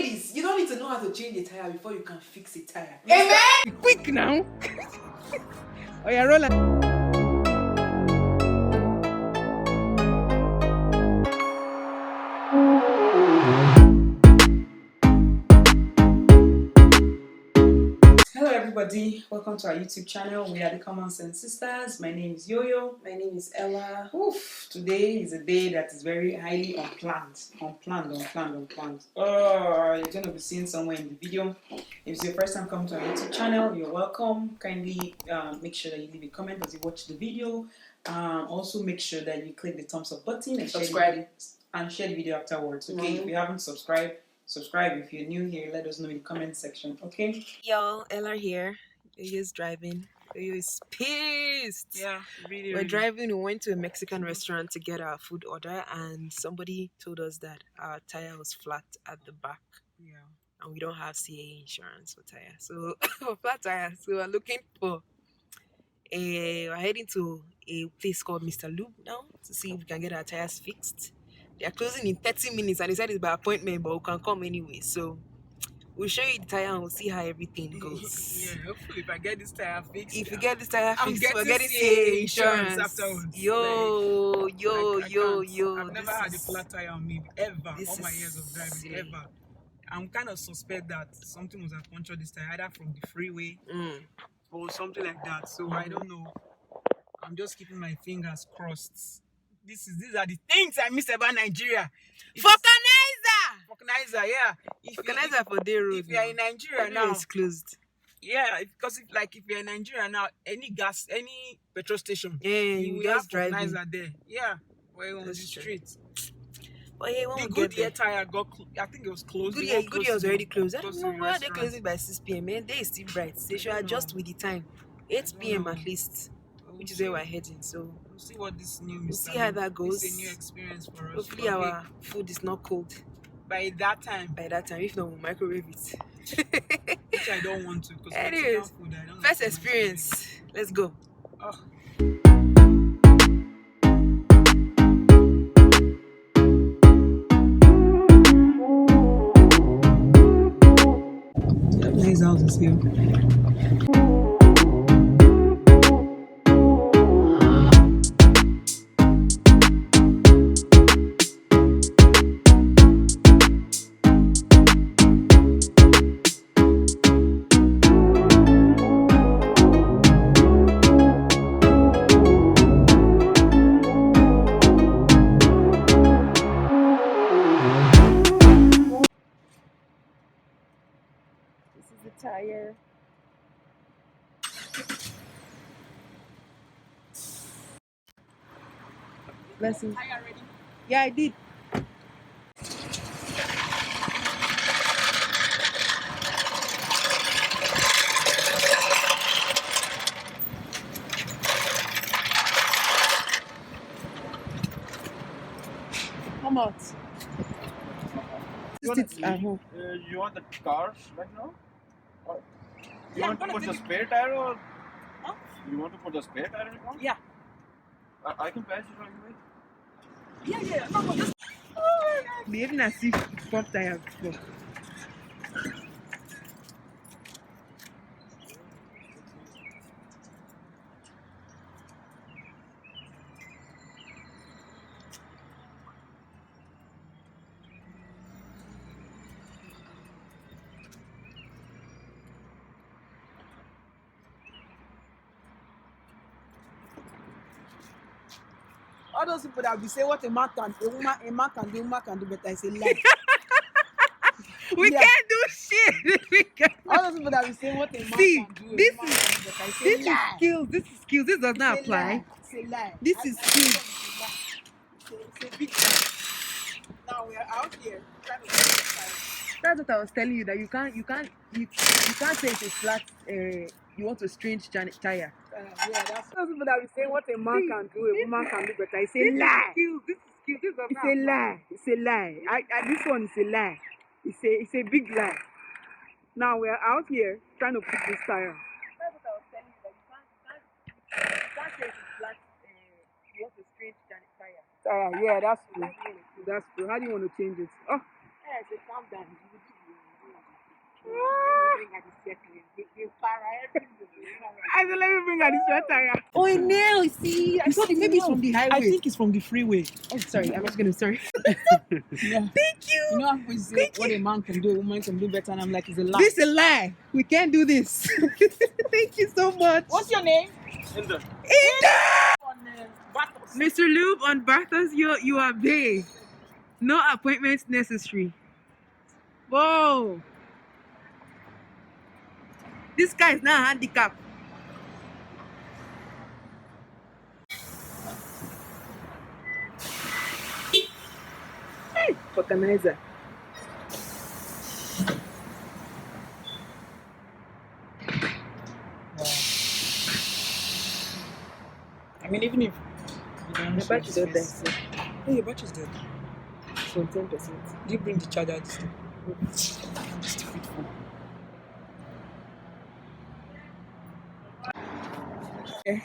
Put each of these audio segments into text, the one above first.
ladies, you don't need to know how to change a tire before you can fix a tire. Amen. Quick now. Oh yeah, roll. Hello everybody, welcome to our YouTube channel. We are the Common Sense Sisters. My name is Yo-Yo. My name is Ella. Oof, today is a day that is very highly unplanned. Unplanned. You're going to be seeing somewhere in the video. If it's your first time coming to our YouTube channel, you're welcome. Kindly make sure that you leave a comment as you watch the video. Also make sure that you click the thumbs up button and Subscribe. share the video afterwards. Okay, If you haven't subscribed, subscribe. If you're new here, let us know in the comment section. Okay. Yo, Ella here. Yo-Yo's driving. Yo-Yo is pissed. Yeah, really. We're driving. We went to a Mexican restaurant to get our food order, and somebody told us that our tire was flat at the back. Yeah. And we don't have CA insurance for tire. So for flat tire. So we're looking for we're heading to a place called Mr. Lube now to see if we can get our tires fixed. They are closing in 30 minutes and they said it's by appointment, but we can come anyway. So we'll show you the tire and we'll see how everything goes. Yeah, hopefully if I get this tire fixed. If you get this tire I'm fixed, we're getting getting CA insurance insurance afterwards. Yo. I've never had a flat tire on me ever. All my years of driving, ever. I'm kind of suspect that something was punctured this tire, either from the freeway or something like that. So I don't know. I'm just keeping my fingers crossed. These are the things I miss about Nigeria. Vulcanizer, yeah. Vulcanizer for day road. If you're in Nigeria now, it's closed. Yeah, because if you're in Nigeria now, any petrol station, you will just have drive vulcanizer there. Yeah, we're on the street. But yeah, when The we get Goodyear there, tire I think it was closed. Goodyear was already closed. I close don't to know the why they're restaurant. closing by 6 p.m. Man, day is still bright. They should adjust with the time. 8 p.m. at least, which is where we're heading. So we'll see what this new. We'll see how that goes. It's a new experience for us. Hopefully our food is not cold by that time. If not, we'll microwave it. Which I don't want to. Anyways, first experience. Let's go. Oh. Nice houses here. Tire. Let's see. Tire ready? Yeah, I did. How much? You want the cars right now? Or you want to put the spare tire or? Huh? You want to put the spare tire in it? Yeah. I can pass it right away. Yeah. No, just... Behaving as if it's pump tire before. All those people that will be saying what a man can do, a woman can do better. I say lie. We can't do shit. All those people that will say what a man See, can do, this a woman can do better. I say lie. This is skills. This does not apply. Say lie. This is skills. It's a big lie. Now we are out here trying to get this tire. That's what I was telling you, that you can't say it's a flat. You want to strange tire. Yeah, that's those people that will say what a man can do, a woman can do better. I say lie. This is skills. This does It's not a apply. lie. It's a lie. This one is a lie. It's a big lie. Now we are out here trying to fix this tire. That's what I was telling you, that you can't say it's flat. You want to strange tire. Yeah, that's true. That's true. How do you want to change it? Oh, I said, calm down. I said, let me bring her the spare tire. Oh, no, see, I thought maybe it's from the highway. I think it's from the freeway. Oh, sorry, I'm just gonna sorry. Yeah. Thank you. You know how people say what a man can do, a woman can do better, and I'm like, it's a lie. This is a lie. We can't do this. Thank you so much. What's your name? Ender. Mr. Lube on Barthas, you are bae. No appointments necessary. Whoa. This guy is not handicapped. Hey, organizer. I mean, even if you don't The battery's not there. So oh, your battery's dead. it's on 10%. Do you bring the charger this time? I'm stupid fool. Okay.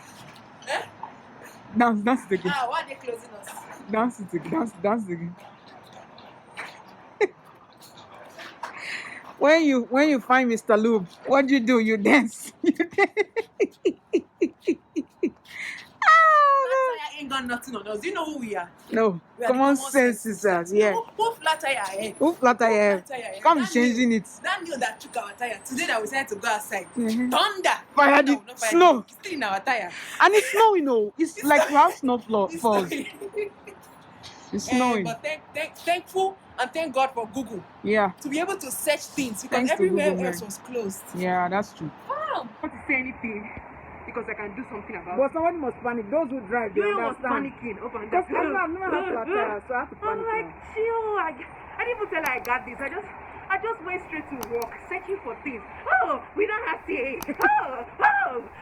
Dance it again. Why are they closing us? Dance it again. Dance it again. When you find Mr. Lube, what do? You dance. You dance. Ain't got nothing on us. Do you know who we are? No, We are common the sense sisters. Yeah. Who flat tire ahead? Who flat tire? Come That changing Neil- it. That knew that took our tire. Today that we decided to go outside. Mhm. Thunder. Fire the not fire. snow. It's still in our tire. And it's snowing, It's like we have snow It's falls. snowing. It's snowing. But thankful and thank God for Google Yeah. to be able to search things because Thanks to everywhere Google, else man. was closed. Yeah, that's true. I don't want to say anything because I can do something about But somebody must panic. Those who drive, they You was understand. panicking up and Because down. I've never had flat tire, so I have to I'm panic. like, now. chill. I didn't even tell her I got this. I just went straight to work, searching for things. Oh, we don't have CA.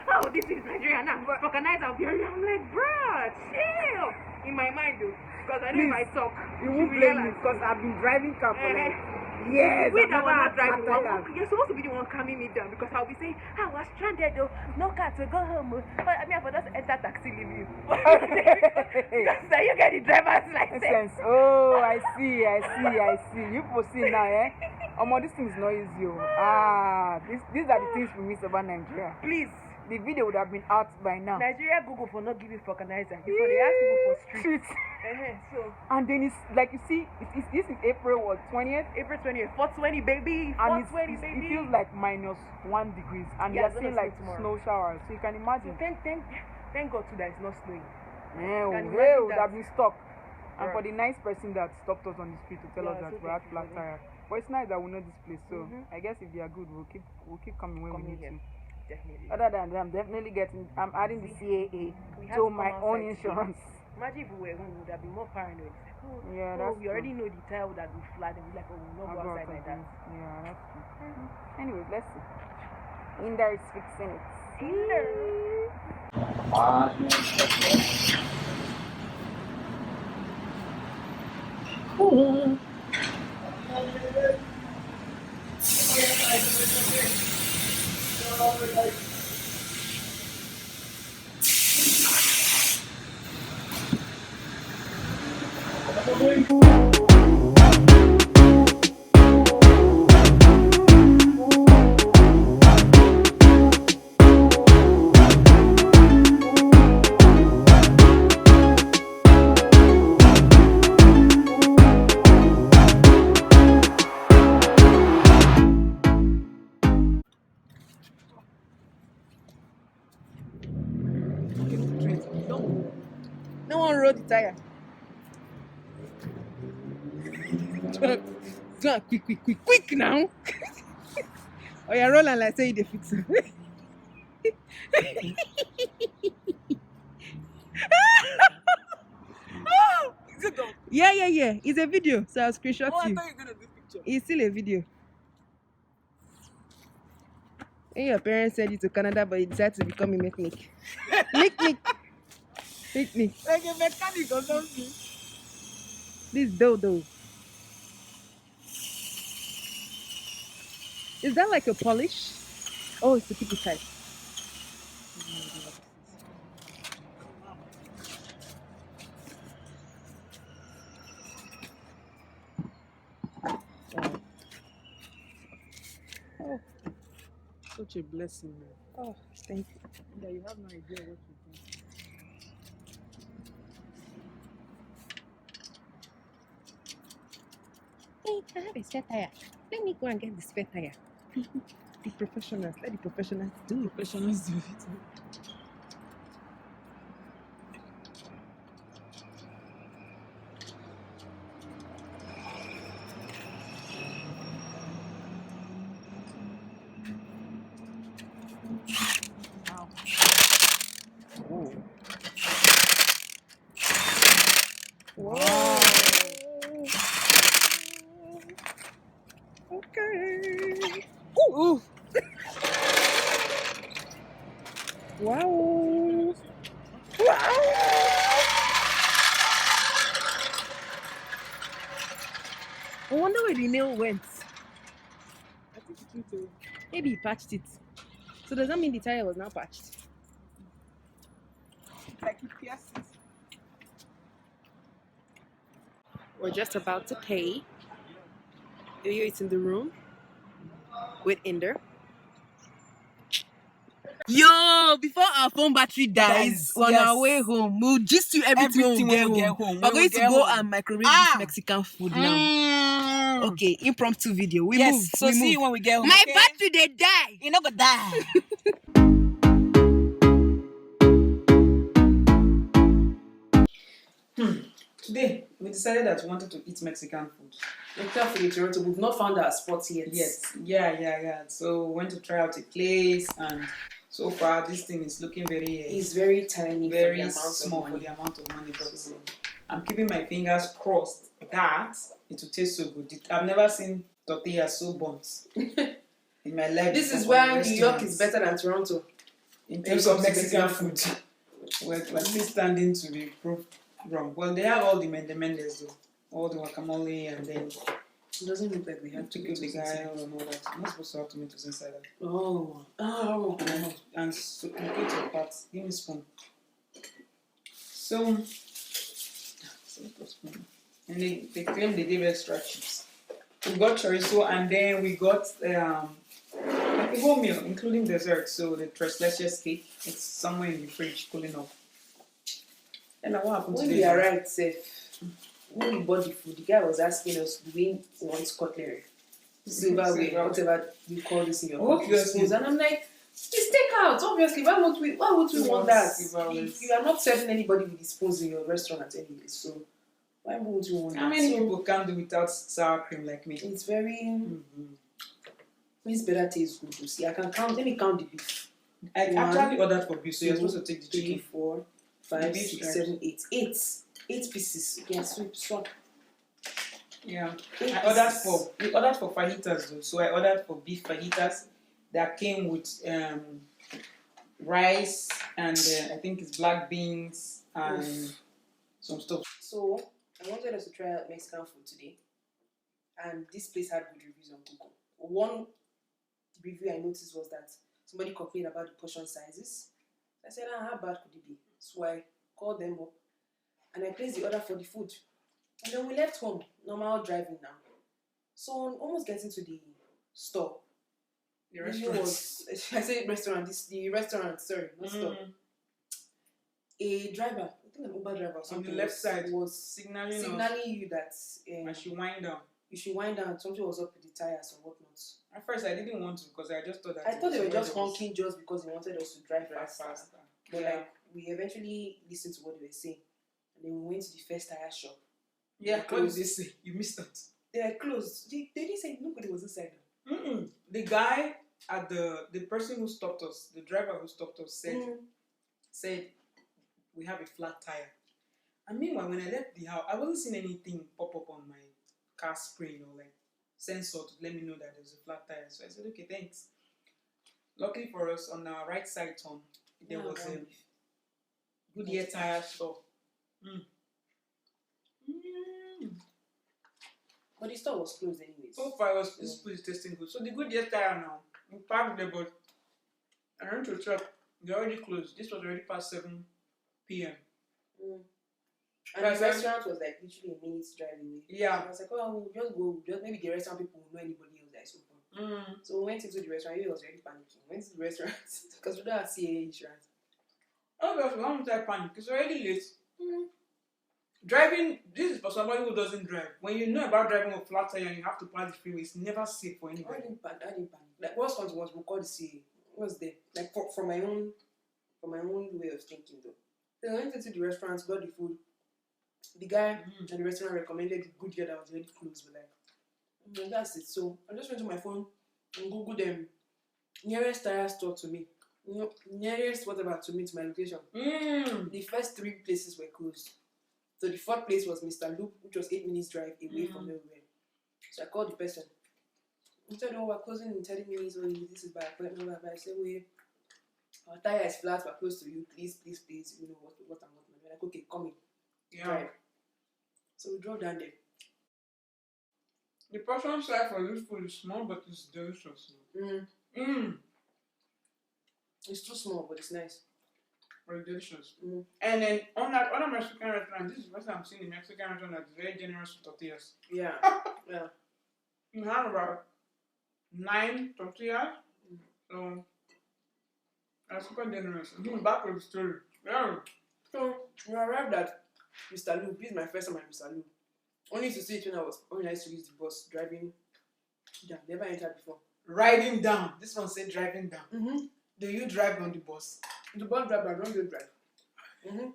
Oh, this is Nigeria now. Organize our area. I'm like, bruh, chill. In my mind, though, because I know if I talk, You won't blame me because I've been driving car for like years. We I've that never were had not driving. flat tires. You're supposed to be the one calming me down because I'll be saying, I was stranded though, no car to go home. But I mean, I just enter taxi, leave you. So you get the driver's license. Sense. Oh, I see. You proceed now, eh? This thing is not easy. These are the things we miss about Nigeria. Please. The video would have been out by now. Nigeria Google for not giving organizer. Before they ask people for street. So And then it's like you see, this is April what 20th, April 20th, 420 baby, and 420 baby. it feels like -1 degrees, and Yeah, you're it's seeing gonna like snow tomorrow. snow showers. So you can imagine. Thank God too that it's not snowing. Yeah, Can you we imagine would that? have been stuck. And Right. for the nice person that stopped us on the street to tell us Yeah, that so we had thank flat you. tire. But it's nice that we know this place. So Mhm. I guess if they are good, we'll keep coming when we need Here. to. Definitely. Other than that, I'm adding the CAA We have to to my come own outside insurance. Imagine if we were home, we would have been more paranoid. It's like, Yeah, oh, that's we true. already know the tire would have been flat and we're like, oh, we'll not I'll go go outside like that. outside. Yeah, that's true. Anyways, let's see. In there is fixing it. No one rode the tire. Do it quick now. Oh, you're rolling like say you fix it. Is it done? Yeah. It's a video, so I'll screenshot Oh, I you. thought you were gonna do picture. It's still a video. When your parents sent you to Canada, but you decided to become a mechanic. Picnic. Like a mechanic or something. This dodo. Is that like a polish? Oh, it's to keep it tight. such a blessing, man. Oh, thank you. Yeah, you have no idea what you've done. Hey, I have a spare tire. Let me go and get the spare tire. The professionals, let the professionals do it. Professionals do it. Whoa. Okay. Ooh. Wow. Wow. I wonder where the nail went. I think it went away. Maybe he patched it. So does that mean the tire was now patched? Like it pierces. We're just about to pay. It's in the room with Inder. Yo, before our phone battery dies, on our way home, we'll gist you everything when we get home. We're going to go and microwave this Mexican food now. Okay, impromptu video. We move. So we see move. you when we get home. My okay? battery, they die. You not gonna die. Today, we decided that we wanted to eat Mexican food. Mexican food in Toronto, we've not found our spot yet. Yes, yeah. So we went to try out a place, and so far this thing is looking very. It's very tiny, very for the amount small of for money. the amount of money. But I'm keeping my fingers crossed that it will taste so good. I've never seen tortillas so burnt in my life. This is why New York is better than Toronto. In terms of Mexican food. We're still standing to be proved wrong. Well, they have all the Mendes though. All the guacamole, and then It doesn't look like we have to give the guy and all that. I'm not supposed to have tomatoes inside that. Oh. And so, complete your parts. Give me a spoon. So spoon. And they claim they gave extra chips. We got chorizo, and then we got like a whole meal, including dessert. So the tres leches cake, it's somewhere in the fridge cooling off. And what happened When today? we arrived, when we bought the food, the guy was asking us, do we want cutlery? Silverware, whatever you call this in your country. And I'm like, it's takeout, obviously. Why would we want that? You are not serving anybody with the spoons in your restaurant anyway, so why would you want that? How many people can do without sour cream like me? It's very... This better taste good to see. I can count. Let me count the beef. I actually ordered for beef, so you're supposed to take the 3, chicken. 4, 5, Beef 6, 7, 8. 8 pieces. Yeah, swap. Yeah. We ordered for fajitas though. So I ordered for beef fajitas that came with rice and I think it's black beans and some stuff. So I wanted us to try out Mexican food today, and this place had good reviews on Google. One review I noticed was that somebody complained about the portion sizes. I said, how bad could it be? So I called them up and I placed the order for the food. And then we left home, normal driving now. So on almost getting to the store, The restaurant. I said restaurant, the restaurant, sorry, not store. A driver, I think an Uber driver or something, on the left side was signaling you that I should wind down. you should wind down, something was up with the tires or whatnot. At first I didn't want to because I just thought that I thought they were just honking just because they wanted us to drive faster. But Yeah. like, we eventually listened to what they were saying. And then we went to the first tire shop. Yeah, what did they say? You missed out. They are closed. They didn't say nobody was inside. The guy at the person who stopped us, the driver who stopped us said we have a flat tire. And meanwhile, when I left the house, I wasn't seeing anything pop up on my car screen or like sensor to let me know that there was a flat tire. So I said, okay, thanks. Luckily for us, on our right side turn, there was a Goodyear tire store. But the store was closed anyways. So far, this food is tasting good. So the Goodyear tire now, we parked there, but I went to check. They're already closed. This was already past 7 p.m. And the restaurant was like literally a minute's drive away. Yeah. So I was like, oh, we'll just go. Maybe the restaurant people will know anybody else that is open. So we went into the restaurant. He was already panicking. Went to the restaurant because we don't have CA insurance. Oh, gosh, we want to panic. It's already late. Driving, this is for somebody who doesn't drive. When you know about driving with flat tire and you have to pass the freeway, it's never safe for anybody. I didn't panic. Like, what's comes was we call the CA. What's there? Like, for my own way of thinking, though. So I went into the restaurant, got the food. The guy at the restaurant recommended the good girl that was already close, but like, that's it. So I just went to my phone and Googled them nearest tire store to me. Nearest whatever to me to my location. The first 3 places were closed. So the 4th place was Mr. Loop, which was 8 minutes drive away from where we were. So I called the person. He said, "Oh, we're closing in 30 minutes. Oh, this is by appointment." I said, "Wait, our tire is flat. We're close to you. Please. You know what and what." We're like, "Okay, come in." Yeah. Drive. So we drove down there. The portion size for this food is small, but it's delicious. It's too small, but it's nice. Very delicious. And then on that other Mexican restaurant, this is the first time I'm seeing a Mexican restaurant that's very generous with tortillas. Yeah. Yeah. You have about 9 tortillas. So that's super generous. Back with the story. Yeah. So we arrived at Mr. Lou. This is my first time at Mr. Lou. Only to see it when I used to use the bus driving. Yeah, never entered before. Riding down. This one said driving down. Do you drive on the bus? The bus driver, I don't do drive. I'm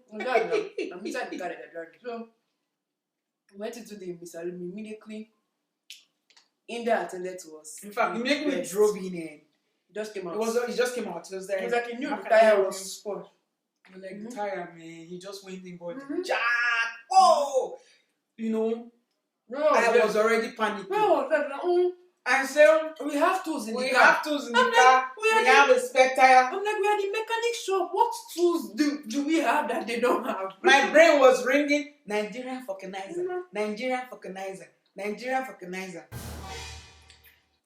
inside the car that I drive. So we went into the Mr. Lou immediately. Inda attended to us. In fact, immediately we drove in and it just came out. It just came out. It was like he knew the tire was spoiled. Like the tire, man, he just went in body. Jack! Whoa! You know, I was already panicking. I said, we have tools in the car. We have tools in the car. We have a spare tire. I'm like, we are the mechanic shop. What tools do we have that they don't have? My brain was ringing. Nigerian vulcanizer. Nigerian vulcanizer. Nigerian vulcanizer.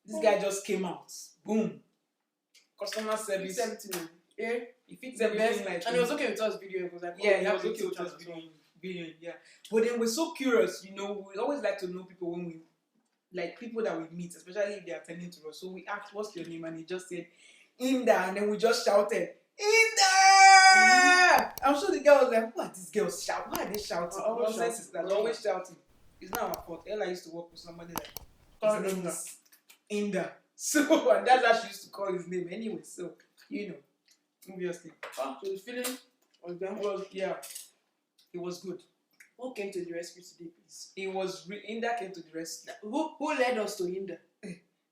This guy just came out. Boom. Customer service. Yeah. He fixed the everything best. like And he was okay with us video. He was like, yeah, he was okay with us video. Yeah. But then we're so curious, you know, we always like to know people when we, like people that we meet, especially if they are attending to us. So we asked, "What's your name?" And he just said, "Inda," and then we just shouted, "Inda!" I'm sure the girl was like, "What are these girls shouting? Why are they shouting?" Always shouting. It's not our fault. Ella used to work with somebody like his name is Inda. So and that's how she used to call his name anyway. So you know, obviously. So the feeling was it was good. Who came to the rescue today, please? It was Inda came to the rescue. Who led us to Inda?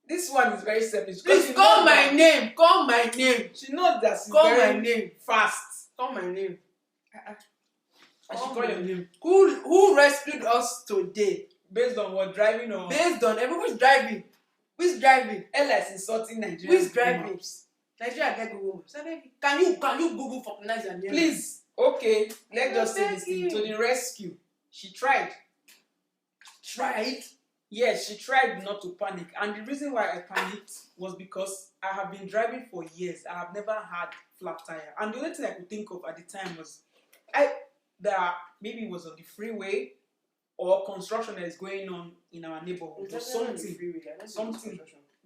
This one is very selfish. Please call my name. Call my name. She knows that she's call very my name fast. Call my name. I should call your name. Who rescued us today? Based on what driving or? Based on everyone's driving. Who's driving? Ella is insulting Nigeria. Who's driving? Nigeria get Google. Can you Google Vulcanize and name? Please. Okay, let's just say this thing. To the rescue. She tried. Tried? Yes, she tried not to panic. And the reason why I panicked was because I have been driving for years. I have never had flat tire. And the only thing I could think of at the time was that maybe it was on the freeway or construction that is going on in our neighborhood or something.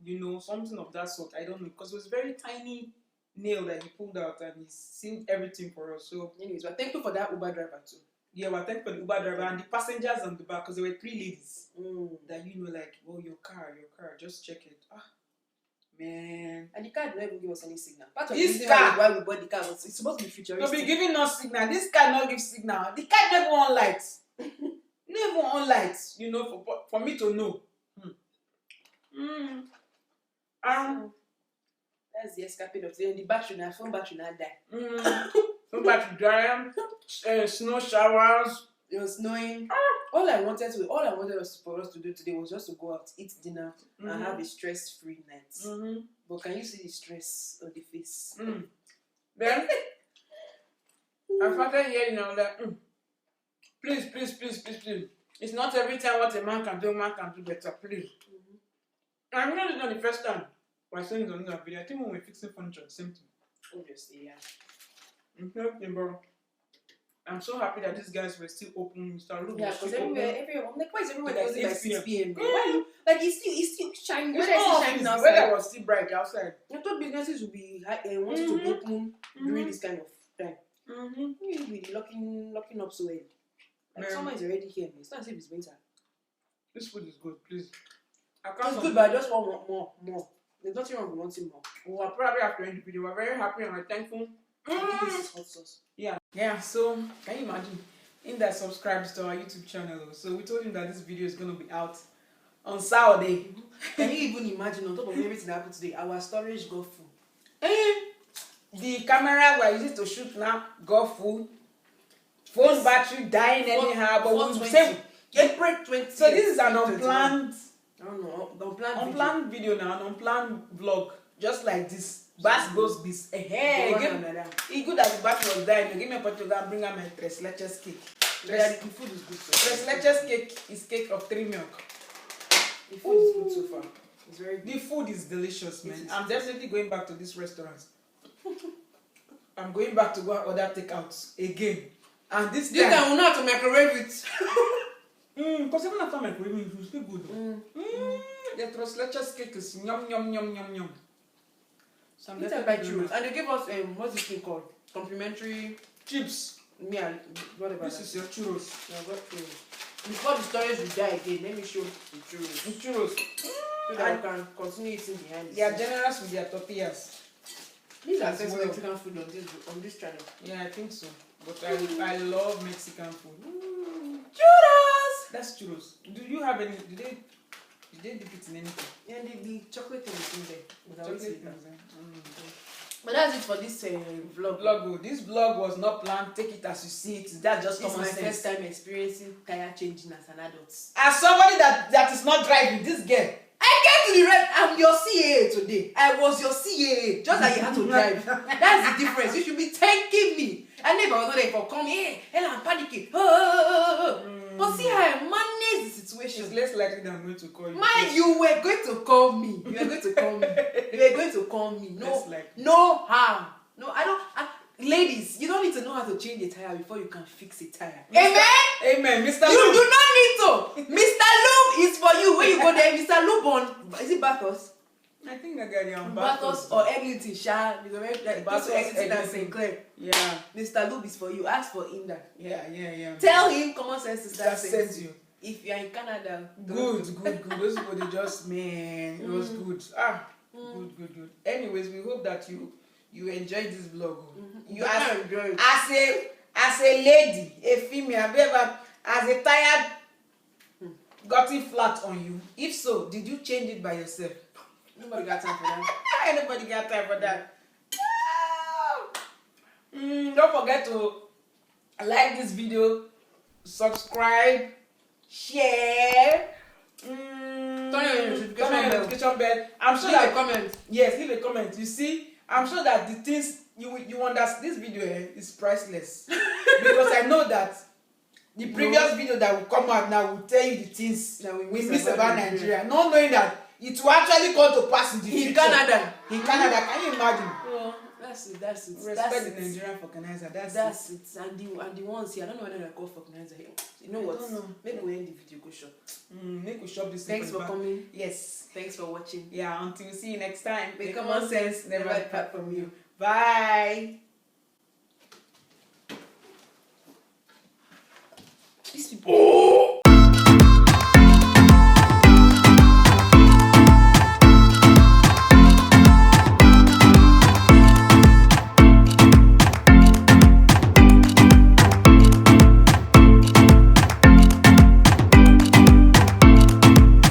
You know, something of that sort. I don't know. Because it was very tiny nail that he pulled out and he sealed everything for us. So anyways, we're thankful for that Uber driver too. Yeah, we're thankful for the Uber driver and the passengers on the back because there were 3 ladies that like, "Oh, your car, just check it." Man. And the car didn't even give us any signal. Part of this the car, why we bought the car was it's supposed to be futuristic. To be giving us signal. This car not give signal. The car never on lights. Never on lights. You know, for me to know. That's the escapade of the battery now. Phone battery now die. Phone battery die. Snow showers. It was snowing. All I wanted for us to do today was just to go out, eat dinner, and have a stress-free night. But can you see the stress on the face? Then I started hearing now that please. It's not every time what a man can do better, please. I know it's not the first time we're saying it on that video. I think when we're fixing furniture, the same thing. Obviously, yeah. Bro. I'm so happy that these guys were still open. Mr. Luke. Yeah, because everyone, I'm like, why is everyone closing by 6 p.m.? Why Like it's still shining. It's Weather is still not shining the outside. weather was still bright outside. I thought businesses would be wanting to be open during this kind of time. You'll be locking up so early. Like summer is already here. It's not as if it's winter. This food is good, please. It's good, but I just want more. There's nothing wrong with wanting more. We'll probably have to end the video. We're very happy and we're thankful. This is hot sauce. Yeah, so can you imagine? In that subscribes to our YouTube channel. So we told him that this video is going to be out on Saturday. Can you even imagine, on top of everything that happened today, our storage got full? The camera we're using to shoot now got full. Phone battery dying anyhow, but we say April 20th. so this is an unplanned I don't know, unplanned video now, an unplanned vlog, just like this. Bass goes bis. Hey, it's good that the battery was dying. Give me a bottle and bring out my tres leches cake. The food is good so far. Tres leches cake is cake of 3 milk. The food is good so far. It's very good. The food is delicious, man. I'm definitely going back to this restaurant. I'm going back to go and order takeouts again. And this time we know how to microwave it. Because even after microwaving, it will still good. The tres leches cake is yum yum yum yum yum. So I'm buy churros. And they gave us what's this thing called? Complimentary chips. Whatever. This is your churros. Yeah, I got churros. Before the storage will die again, let me show the churros. Churros. So that we can continue eating behind the They are scenes. generous with their tortillas. These are best Mexican food on this channel. Yeah, I think so. But I love Mexican food. Churros! That's churros. Do you have any? Did they dip it in anything? Yeah, the chocolate thing is in there. Chocolate things, But that's it for this vlog. This vlog was not planned. Take it as you see it. That's just common sense. This is my first time experiencing tire changing as an adult. As somebody that is not driving, this girl. I came to the red. I'm your CAA today. I was your CAA. Just like you had to drive. That's the difference. You should be thanking me. And if I was not there for come here, hell, I'm panicking. But see how I manage the situation. It's less likely that I'm going to call you. Man, you were going to call me. You were going to call me. You were going to call me. No how. No, I don't. Ladies, you don't need to know how to change a tire before you can fix a tire. Amen? Amen. Mr. You Lube. do not need to. Mr. Lube is for you. When you go there, Mr. Lube on. Is it Bathos? I think I got you on Bathos or Eglinton, Sha. Like Bathos, Eglinton and St. Clair. Yeah. Mr. Lube is for you. Ask for Inda. Yeah. Tell him common sense to That sends you. If you're in Canada. Good. Those people, they just, man, it was good. Good. Anyways, we hope that you enjoyed this vlog. You as a lady, a female, as a tired gotten flat on you. If so, did you change it by yourself? Nobody got time for that. Anybody got time for that? Don't forget to like this video, subscribe, share. Turn on your notification bell. I'm sure leave that a comment. Yes, leave a comment. You see, I'm sure that the things you understand, this video is priceless because I know that the previous video that will come out now will tell you the things that we miss about Nigeria, not knowing that it will actually come to pass in the future. Canada. In Canada, can you imagine? Well, that's it. Respect the Nigerian vulcanizer. That's it. And the ones here, I don't know whether they're called vulcanizer here. You know what? Maybe we'll end the video, go shop. Make we shop this. Thanks for coming. Yes. Thanks for watching. Yeah, until we see you next time. Make common sense never depart from you. Bye. These people.